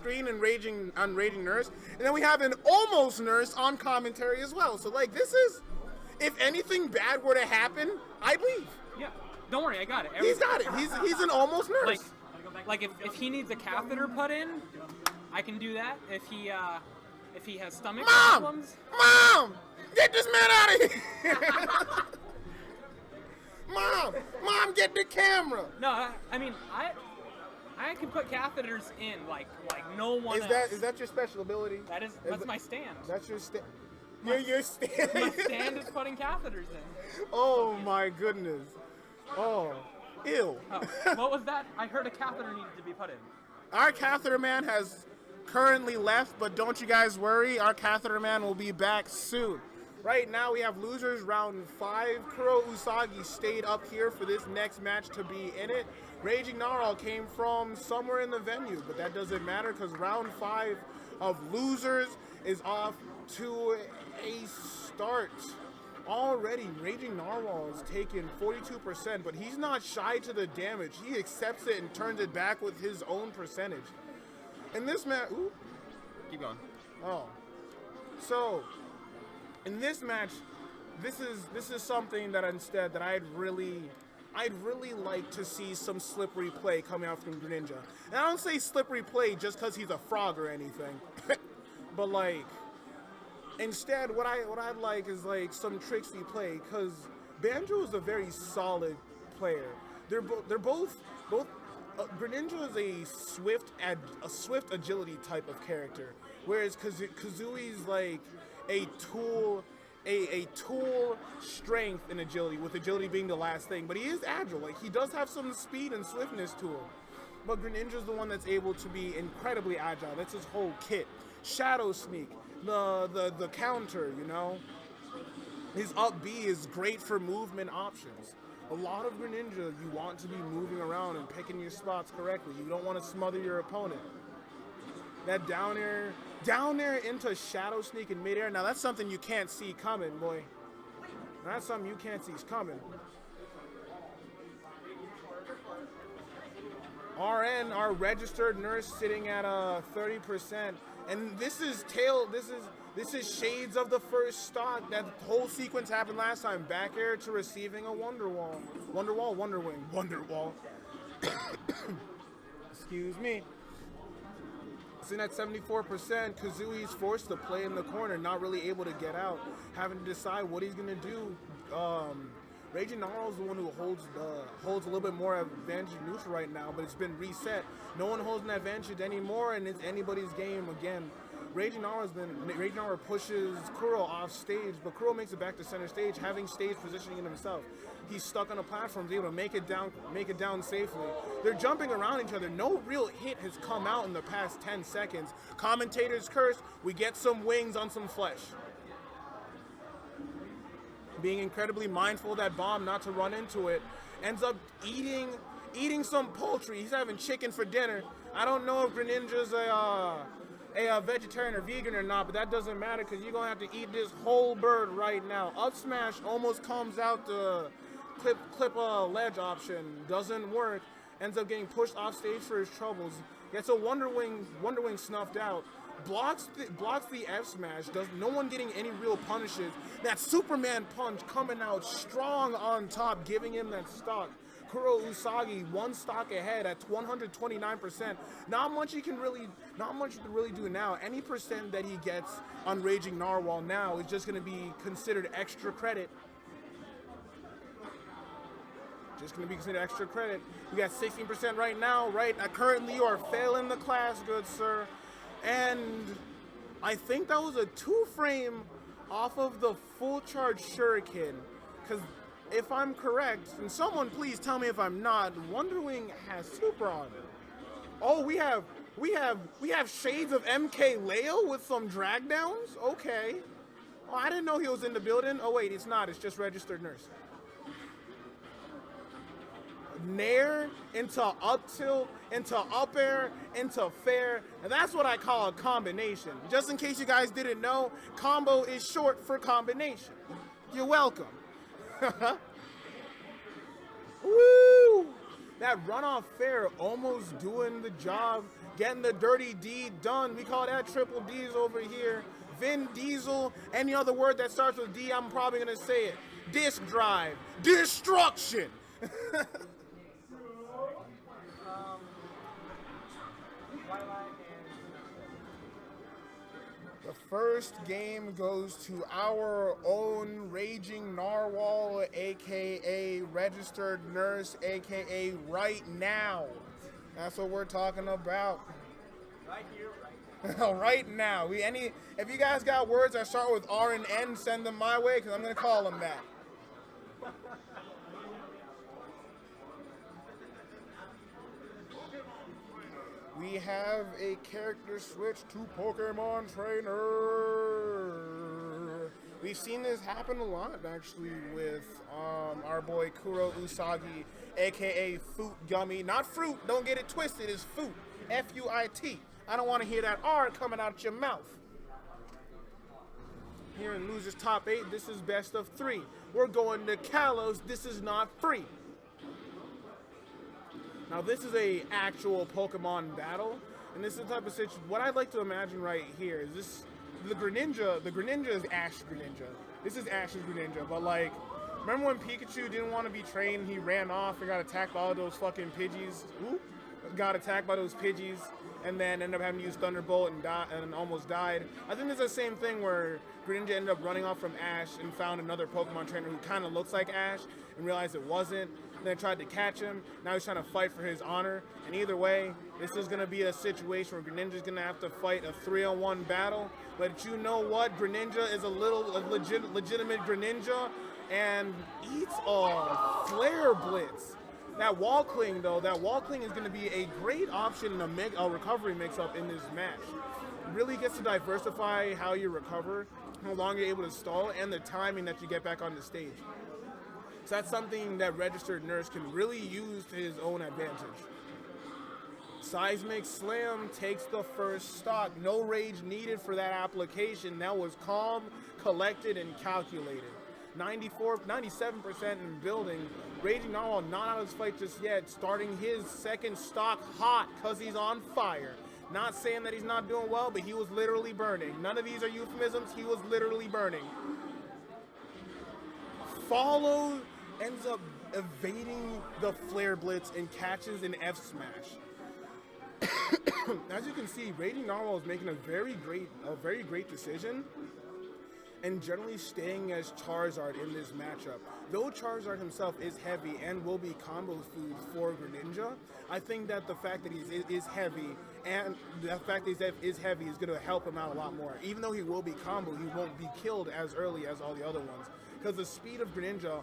screen and Raging Nurse, and then we have an almost Nurse on commentary as well. So like this is, if anything bad were to happen, I'd leave. Yeah, don't worry, I got it. He's got it. He's an almost Nurse. Like if he needs a catheter put in, I can do that. If he has stomach problems. Mom, get this man out of here. Mom, get the camera. No, I mean I can put catheters in like no one else. Is that your special ability? That's my stand. That's your stand. Your stand. My stand is putting catheters in. Oh my goodness. Oh, ew. Oh, what was that? I heard a catheter needed to be put in. Our catheter man has currently left, but don't you guys worry. Our catheter man will be back soon. Right now we have losers round 5. KuroUsagi stayed up here for this next match to be in it. RaginNarwhal came from somewhere in the venue, but that doesn't matter because round 5 of losers is off to a start. Already, RaginNarwhal has taken 42%, but he's not shy to the damage. He accepts it and turns it back with his own percentage. In this match, Keep going. Oh, so in this match, this is something that I'd really like to see some slippery play coming out from Greninja. And I don't say slippery play just because he's a frog or anything, but like instead, what I'd like is like some tricksy play because Banjo is a very solid player. They're both. Greninja is a swift agility type of character, whereas Kazui's like a tool strength and agility, with agility being the last thing. But he is agile. Like he does have some speed and swiftness to him. But Greninja's the one that's able to be incredibly agile. That's his whole kit. Shadow Sneak, the counter, you know. His up B is great for movement options. A lot of Greninja, you want to be moving around and picking your spots correctly. You don't want to smother your opponent. That down air into Shadow Sneak in midair. Now that's something you can't see coming, boy. That's something you can't see coming. RN, our registered nurse, sitting at 30%, and this is shades of the first stock. That whole sequence happened last time. Back air to receiving a Wonderwall, Wonderwall. Excuse me. Sitting at 74%, Kazui's forced to play in the corner, not really able to get out, having to decide what he's gonna do. RaginNarwhal is the one who holds a little bit more advantage neutral right now, but it's been reset. No one holds an advantage anymore, and it's anybody's game again. RaginNarwhal pushes Kuro off stage, but Kuro makes it back to center stage, having stage positioning in himself. He's stuck on a platform, he's able to make it down safely. They're jumping around each other. No real hit has come out in the past 10 seconds. Commentators curse, we get some wings on some flesh. Being incredibly mindful of that bomb not to run into it, ends up eating some poultry. He's having chicken for dinner. I don't know if Greninja's a vegetarian or vegan or not, but that doesn't matter because you're gonna have to eat this whole bird right now. Up smash almost comes out the clip ledge option, doesn't work. Ends up getting pushed off stage for his troubles. Gets a Wonder Wing snuffed out. Blocks the F smash. No one getting any real punishes. That Superman punch coming out strong on top, giving him that stock. KuroUsagi one stock ahead at 129%. Not much you can really do now. Any percent that he gets on RaginNarwhal now is just going to be considered extra credit. Just going to be considered extra credit. You got 16% right now, right? Currently you are failing the class, good sir. And I think that was a 2-frame off of the full charge shuriken. Because if I'm correct, and someone please tell me if I'm not, Wonder Wing has super on it. Oh, we have shades of MK Leo with some drag downs? Okay. Oh, I didn't know he was in the building. Oh wait, it's not, it's just registered nurse. Nair into up tilt, into up air, into fair, and that's what I call a combination. Just in case you guys didn't know, combo is short for combination. You're welcome. Woo! That runoff fair almost doing the job, getting the dirty deed done. We call that triple D's over here. Vin Diesel, any other word that starts with D, I'm probably going to say it. Disk drive, destruction. The first game goes to our own Raging Narwhal, aka Registered Nurse, aka Right Now. That's what we're talking about. Right here, right now. Right now. If you guys got words that start with R and N, send them my way, because I'm going to call them that. We have a character switch to Pokemon Trainer. We've seen this happen a lot, actually, with our boy KuroUsagi, aka Fruit Gummy. Not fruit, don't get it twisted, it's Foot. F-U-I-T. I don't want to hear that R coming out your mouth. Here in Losers Top 8, this is best of 3. We're going to Kalos, this is not free. Now this is a actual Pokemon battle, and this is the type of situation. What I'd like to imagine right here is this: the Greninja is Ash Greninja. This is Ash's Greninja, but like, remember when Pikachu didn't want to be trained? He ran off and got attacked by all those fucking Pidgeys. Ooh, got attacked by those Pidgeys, and then ended up having to use Thunderbolt and almost died. I think it's the same thing where Greninja ended up running off from Ash and found another Pokemon trainer who kind of looks like Ash and realized it wasn't. Then tried to catch him. Now he's trying to fight for his honor. And either way, this is going to be a situation where Greninja's going to have to fight a 3-on-1 battle. But you know what? Greninja is a legitimate Greninja and eats a Flare Blitz. That Wall Cling, though, is going to be a great option in a recovery mix-up in this match. It really gets to diversify how you recover, how long you're able to stall, and the timing that you get back on the stage. So that's something that Registered Nurse can really use to his own advantage. Seismic Slam takes the first stock. No rage needed for that application. That was calm, collected, and calculated. 97% in building. Raging Narwhal not out of his fight just yet. Starting his second stock hot because he's on fire. Not saying that he's not doing well, but he was literally burning. None of these are euphemisms. He was literally burning. Follow ends up evading the Flare Blitz and catches an F Smash. As you can see, Raging Narwhal is making a very great decision and generally staying as Charizard in this matchup. Though Charizard himself is heavy and will be combo food for Greninja, I think that the fact that he is heavy and the fact that he is heavy is going to help him out a lot more. Even though he will be combo, he won't be killed as early as all the other ones. Because the speed of Greninja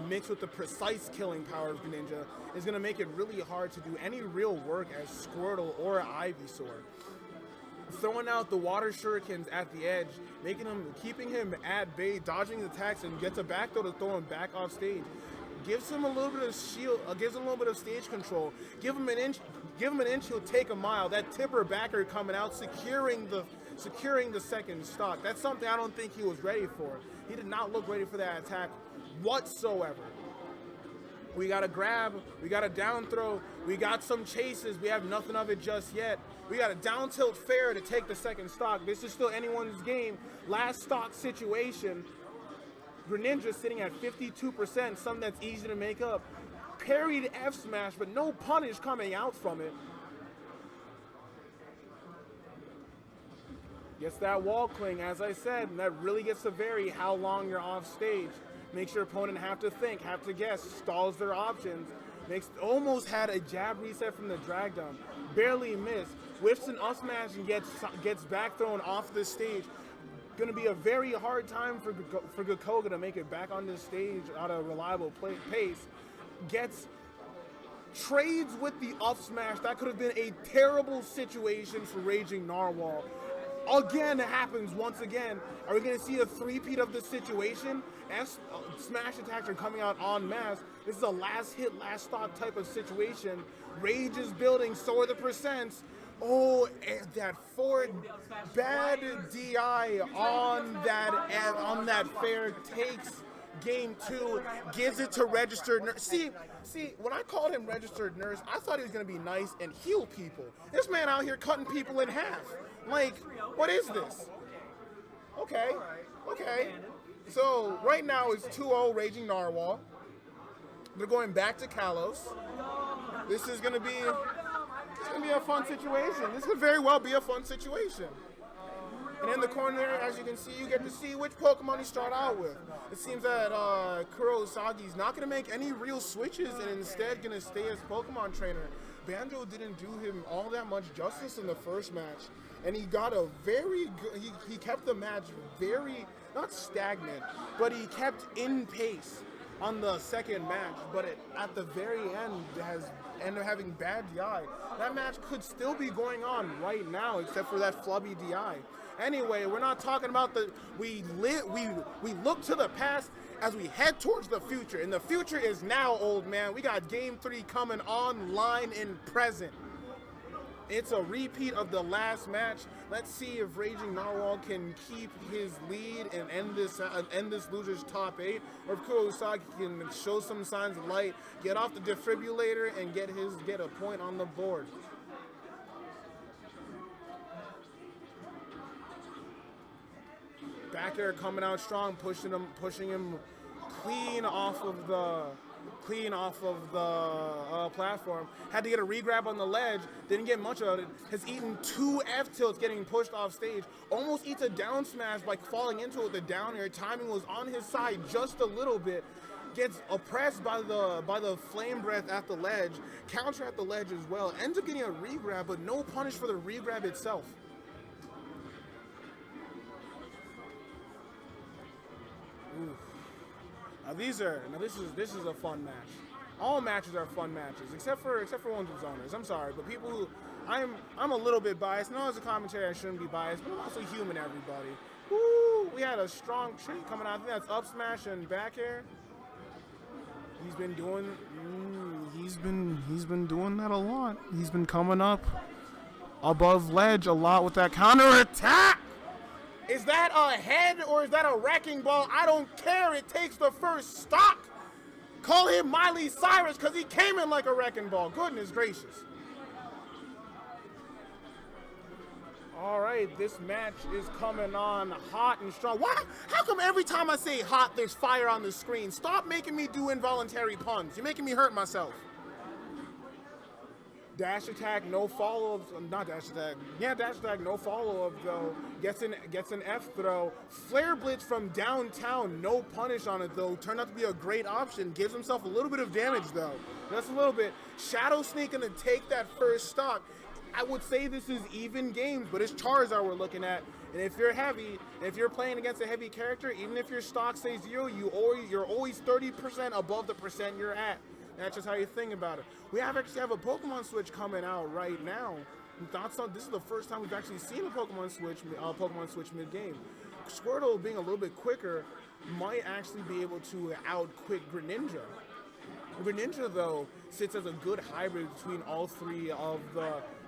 mixed with the precise killing power of Greninja is going to make it really hard to do any real work as Squirtle or Ivysaur. Throwing out the water shurikens at the edge, keeping him at bay, dodging his attacks, and gets a back throw to throw him back off stage. Gives him a little bit of shield, gives him a little bit of stage control. Give him an inch, he'll take a mile. That tipper backer coming out, securing the second stock. That's something I don't think he was ready for. He did not look ready for that attack whatsoever. We got a grab, we got a down throw, we got some chases, we have nothing of it just yet. We got a down tilt fair to take the second stock. This is still anyone's game. Last stock situation. Greninja sitting at 52%, something that's easy to make up. Parried F smash, but no punish coming out from it. Gets that wall cling, as I said, and that really gets to vary how long you're off stage. Makes your opponent have to think, have to guess, stalls their options. Almost had a jab reset from the drag down. Barely missed. Whiffs an up smash and gets back thrown off the stage. Going to be a very hard time for Gakoga to make it back on the stage at a reliable pace. Trades with the up smash. That could have been a terrible situation for Raging Narwhal. Again, it happens once again. Are we going to see a three-peat of this situation? Smash attacks are coming out en masse. This is a last hit, last stock type of situation. Rage is building, so are the percents. Oh, and that forward bad DI on that fair takes game 2, gives it to Registered Nurse. See, when I called him Registered Nurse, I thought he was going to be nice and heal people. This man out here cutting people in half. Like, what is this? Okay. So, right now it's 2-0 RaginNarwhal. They're going back to Kalos. This is going to be a fun situation. This could very well be a fun situation. And in the corner, as you can see, you get to see which Pokemon you start out with. It seems that KuroUsagi is not going to make any real switches and instead going to stay as Pokemon trainer. Banjo didn't do him all that much justice in the first match, and he got a very good, he kept the match very, not stagnant, but he kept in pace on the second match, but at the very end ended up having bad DI. That match could still be going on right now, except for that flubby DI. Anyway, we're not talking about we look to the past as we head towards the future, and the future is now, old man. We got Game 3 coming online in present. It's a repeat of the last match. Let's see if RaginNarwhal can keep his lead and end this loser's top 8, or if KuroUsagi can show some signs of light, get off the defibrillator, and get a point on the board. Back air coming out strong, pushing him clean off of the platform. Had to get a regrab on the ledge, didn't get much of it. Has eaten 2 F-tilts getting pushed off stage. Almost eats a down smash by falling into it with the down air. Timing was on his side just a little bit. Gets oppressed by the flame breath at the ledge. Counter at the ledge as well. Ends up getting a regrab, but no punish for the regrab itself. Oof. Now this is a fun match. All matches are fun matches, except for ones with zoners. I'm sorry, but people who I'm a little bit biased. No, as a commentator, I shouldn't be biased, but I'm also human. Everybody. Woo! We had a strong treat coming out. I think that's up smash and back air. He's been doing that a lot. He's been coming up above ledge a lot with that counter attack. Is that a head or is that a wrecking ball? I don't care. It takes the first stock. Call him Miley Cyrus because he came in like a wrecking ball. Goodness gracious. All right, this match is coming on hot and strong. Why? How come every time I say hot, there's fire on the screen? Stop making me do involuntary puns. You're making me hurt myself. Dash attack, no follow-ups. Not dash attack. Yeah, dash attack, no follow-up though. Gets an F throw. Flare blitz from downtown, no punish on it though. Turned out to be a great option. Gives himself a little bit of damage though. Just a little bit. Shadow Sneak gonna take that first stock. I would say this is even games, but it's Charizard we're looking at. And if you're heavy, if you're playing against a heavy character, even if your stock says 0, you're always 30% above the percent you're at. That's just how you think about it. We actually have a Pokemon Switch coming out right now. This is the first time we've actually seen a Pokemon Switch mid-game. Squirtle, being a little bit quicker, might actually be able to out-quick Greninja. Greninja, though, sits as a good hybrid between all three of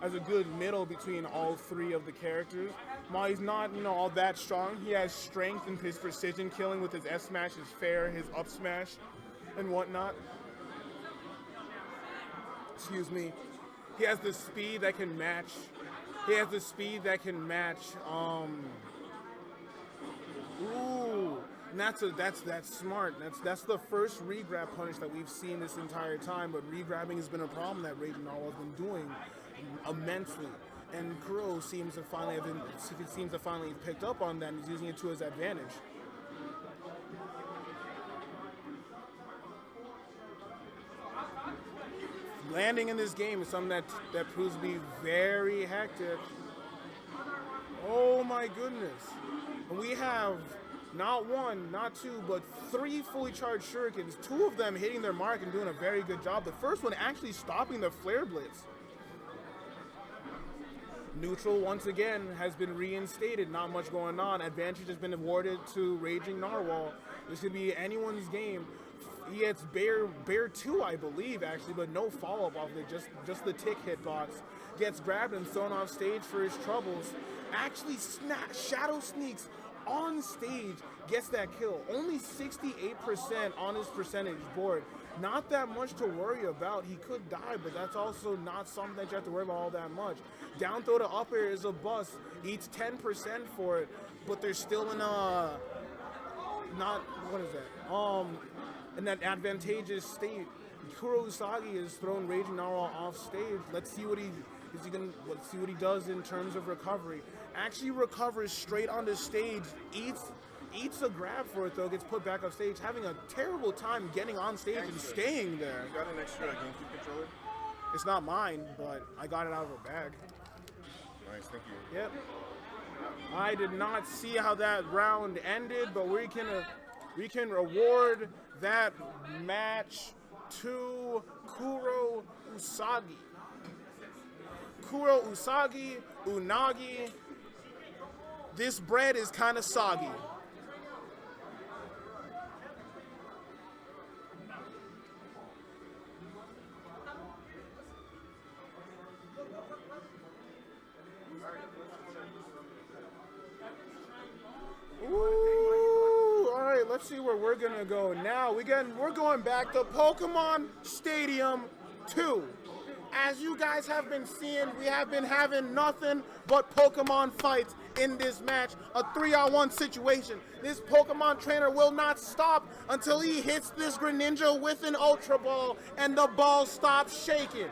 as a good middle between all three of the characters. While he's not, all that strong, he has strength in his precision killing with his S smash, his fair, his up smash, and whatnot. Excuse me. He has the speed that can match. Ooh, and that's smart. That's the first regrab punish that we've seen this entire time. But regrabbing has been a problem that RaginNarwhal has been doing immensely. And Kuro seems to finally have picked up on that and he's using it to his advantage. Landing in this game is something that proves to be very hectic. Oh my goodness. And we have not one, not two, but 3 fully charged shurikens, 2 of them hitting their mark and doing a very good job. The first one actually stopping the flare blitz. Neutral, once again, has been reinstated. Not much going on. Advantage has been awarded to RaginNarwhal. This could be anyone's game. He gets Bear 2, I believe, actually, but no follow-up off of it, just the tick hitbox. Gets grabbed and thrown off stage for his troubles. Actually Shadow Sneaks on stage gets that kill. Only 68% on his percentage board. Not that much to worry about. He could die, but that's also not something that you have to worry about all that much. Down throw to up air is a bust. Eats 10% for it, but they're still in a in that advantageous state. KuroUsagi has thrown RaginNarwhal off stage. Let's see what let's see what he does in terms of recovery. Actually recovers straight onto stage, eats a grab for it though, gets put back off stage, having a terrible time getting on stage and staying there. You got an extra GameCube controller? It's not mine, but I got it out of a bag. Nice, thank you. Yep. I did not see how that round ended, but we can reward that match to KuroUsagi. KuroUsagi, unagi. This bread is kind of soggy. Ooh, all right, let's see where we're gonna go now. We're going back to Pokemon Stadium 2. As you guys have been seeing, we have been having nothing but Pokemon fights in this match. A 3-on-1 situation. This Pokemon trainer will not stop until he hits this Greninja with an Ultra Ball and the ball stops shaking.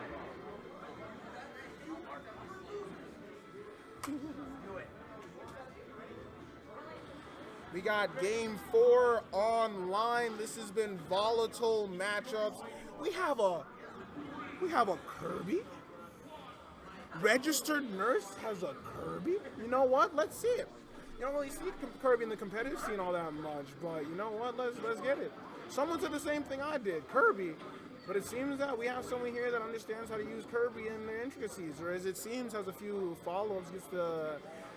We got game 4 online. This has been volatile matchups. We have a Kirby. Registered Nurse has a Kirby. You know what? Let's see it. You don't really see Kirby in the competitive scene all that much, but you know what? Let's get it. Someone said the same thing I did, Kirby. But it seems that we have someone here that understands how to use Kirby in their intricacies, or as it seems has a few follow-ups,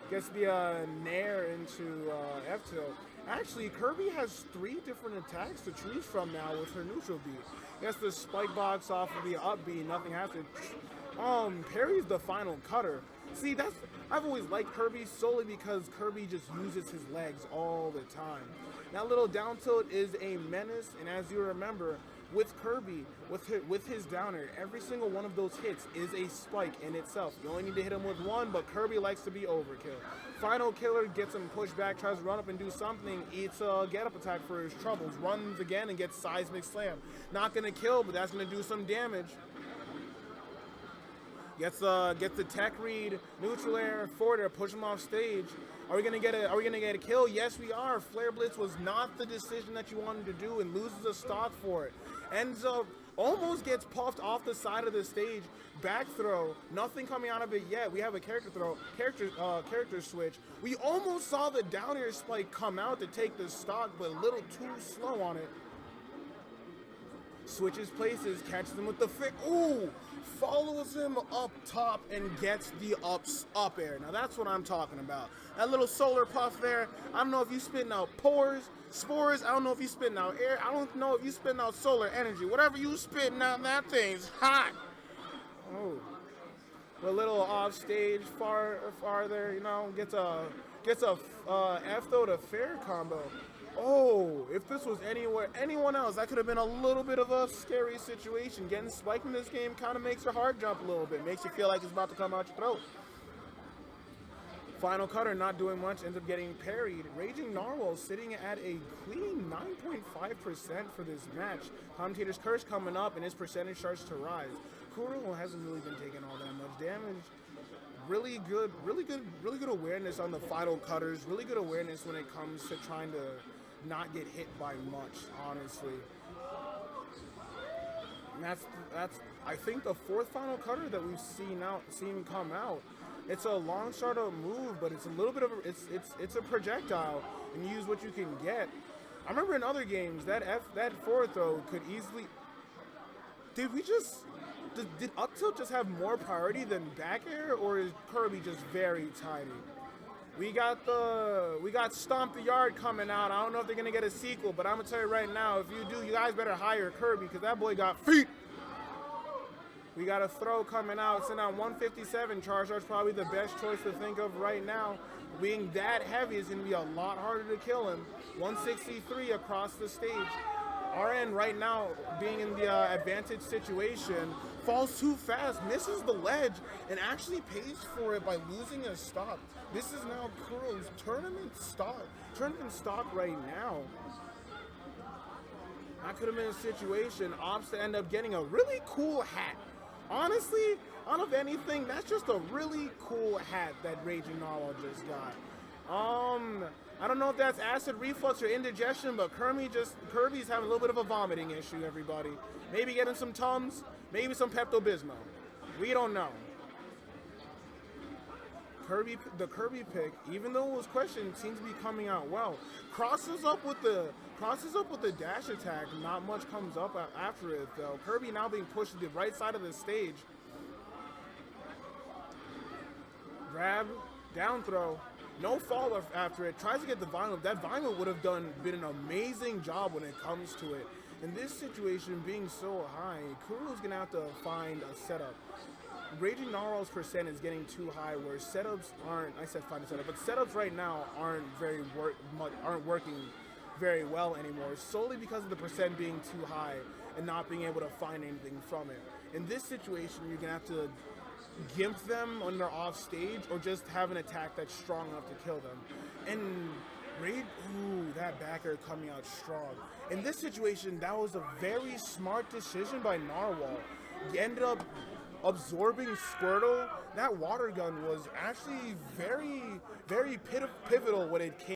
gets the Nair into F-tilt. Actually, Kirby has 3 different attacks to choose from now with her neutral B. Gets the spike box off of the up B, nothing has to. Parries the final cutter. See, I've always liked Kirby solely because Kirby just uses his legs all the time. That little down tilt is a menace, and as you remember, with Kirby, with his downer, every single one of those hits is a spike in itself. You only need to hit him with one, but Kirby likes to be overkill. Final killer gets him pushed back, tries to run up and do something, eats a get-up attack for his troubles, runs again and gets seismic slam. Not gonna kill, but that's gonna do some damage. Gets the tech read, neutral air, forward air, push him off stage. Are we gonna get a kill? Yes, we are. Flare Blitz was not the decision that you wanted to do and loses a stock for it. Ends up almost gets puffed off the side of the stage. Back throw, nothing coming out of it yet. We have a character switch. We almost saw the down air spike come out to take the stock, but a little too slow on it. Switches places, catches him with the ooh! Follows him up top and gets the up air. Now that's what I'm talking about. That little solar puff there, I don't know if you spitting out spores, I don't know if you spitting out air, I don't know if you spitting out solar energy. Whatever you spitting out, that thing's hot. Oh. A little off stage farther, you know, gets a F throw to fair combo. Oh, if this was anyone else, that could have been a little bit of a scary situation. Getting spiked in this game kind of makes your heart jump a little bit. Makes you feel like it's about to come out your throat. Final cutter not doing much, ends up getting parried. RaginNarwhal sitting at a clean 9.5% for this match. Commentator's curse coming up and his percentage starts to rise. Kuro hasn't really been taking all that much damage. Really good awareness on the final cutters. Really good awareness when it comes to trying to not get hit by much, honestly. And that's I think the 4th final cutter that we've seen come out. It's a long startup move, but it's a little bit of it's a projectile, and use what you can get. I remember in other games that forward throw could easily. Did up tilt just have more priority than back air, or is Kirby just very tiny? We got Stomp the Yard coming out. I don't know if they're gonna get a sequel, but I'm gonna tell you right now, if you do, you guys better hire Kirby because that boy got feet. We got a throw coming out. Send out 157. Charizard's probably the best choice to think of right now. Being that heavy is going to be a lot harder to kill him. 163 across the stage. RN right now, being in the advantage situation, falls too fast, misses the ledge, and actually pays for it by losing a stock. This is now Kuro's tournament stock right now. That could have been a situation. Opts to end up getting a really cool hat. Honestly, out of anything, that's just a really cool hat that RaginNarwhal just got. I don't know if that's acid reflux or indigestion, but Kirby's having a little bit of a vomiting issue, everybody. Maybe getting some Tums, maybe some Pepto-Bismol. We don't know. The Kirby pick, even though it was questioned, seems to be coming out well. Crosses up with the dash attack. Not much comes up after it though. Kirby now being pushed to the right side of the stage. Grab, down throw, no fall after it. Tries to get the vinyl. That vinyl would have been an amazing job when it comes to it. In this situation being so high, Kuro's gonna have to find a setup. RaginNarwhal's percent is getting too high, where setups aren't. I said find a setup, but setups right now aren't working very well anymore, solely because of the percent being too high and not being able to find anything from it. In this situation, you're gonna have to gimp them when they're off stage, or just have an attack that's strong enough to kill them. And that backer coming out strong. In this situation, that was a very smart decision by Narwhal. He ended up absorbing Squirtle. That water gun was actually very, very pivotal when it came